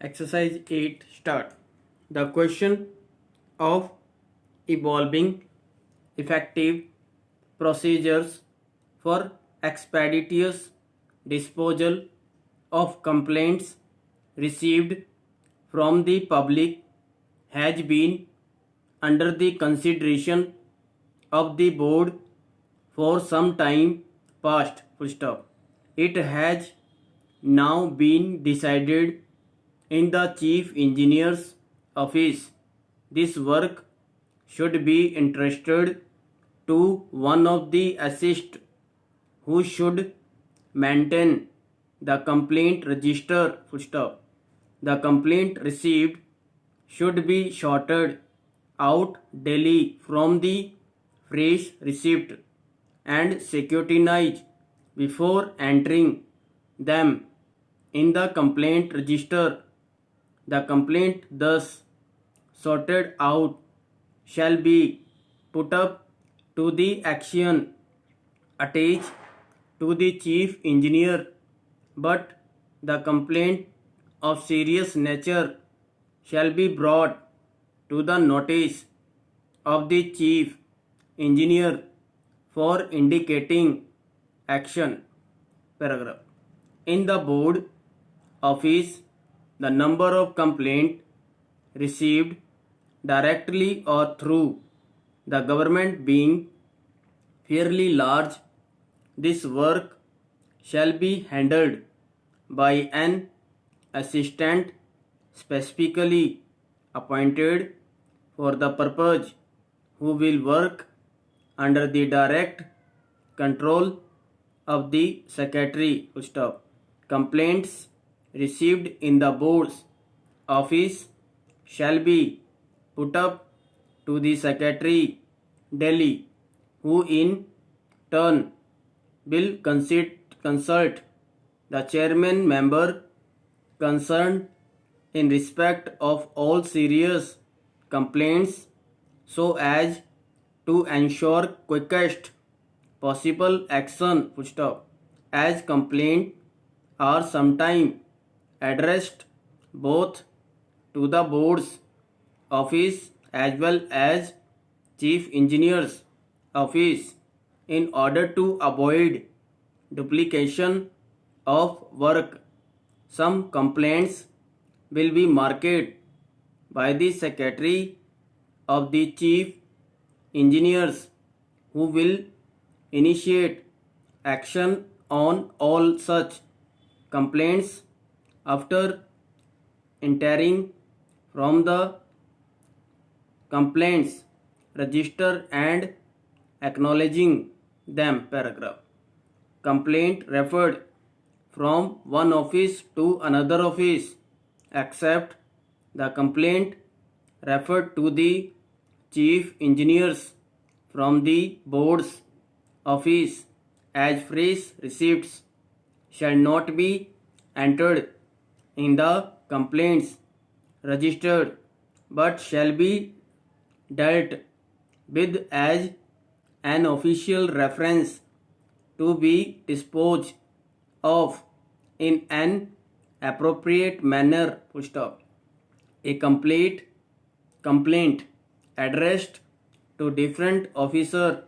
Exercise 8 start. The question of evolving effective procedures for expeditious disposal of complaints received from the public has been under the consideration of the board for some time past. Full stop. It has now been decided in the chief engineer's office. This work should be entrusted to one of the assist who should maintain the complaint register. Full stop. The complaint received should be sorted out daily from the fresh receipt and scrutinized before entering them in the complaint register. The complaint thus sorted out shall be put up to the action attached to the chief engineer, but the complaint of serious nature shall be brought to the notice of the chief engineer for indicating action. Paragraph. In the board office, the number of complaints received directly or through the government being fairly large, this work shall be handled by an assistant specifically appointed for the purpose, who will work under the direct control of the secretary. Stop. Complaints received in the board's office shall be put up to the secretary daily, who in turn will consult the chairman member concerned in respect of all serious complaints so as to ensure quickest possible action. Stop. As complaints are sometimes addressed both to the board's office as well as chief engineer's office, in order to avoid duplication of work, some complaints will be marked by the secretary of the chief engineers, who will initiate action on all such complaints after entering from the complaints register and acknowledging them. Paragraph. Complaint referred from one office to another office, except the complaint referred to the chief engineers from the board's office as fresh receipts, shall not be entered in the complaints registered, but shall be dealt with as an official reference to be disposed of in an appropriate manner. Stop. A complaint addressed to different officer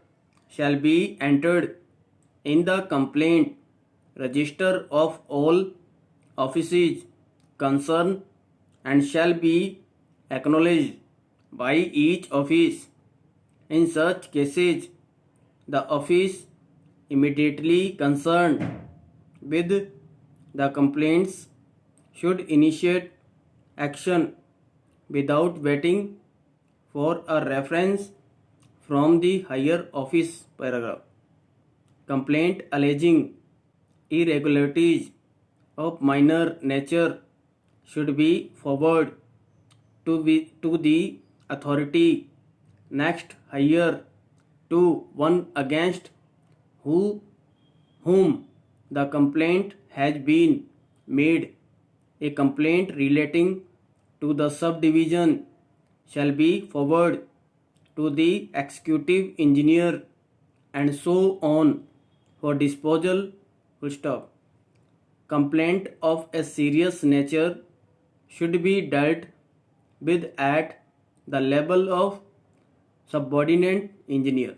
shall be entered in the complaint register of all offices concerned and shall be acknowledged by each office. In such cases, the office immediately concerned with the complaints should initiate action without waiting for a reference from the higher office. Paragraph. Complaint alleging irregularities of minor nature should be forwarded to the authority next higher to one against whom the complaint has been made. A complaint relating to the subdivision shall be forwarded to the executive engineer and so on for disposal. Full stop. Complaint of a serious nature should be dealt with at the level of subordinate engineer.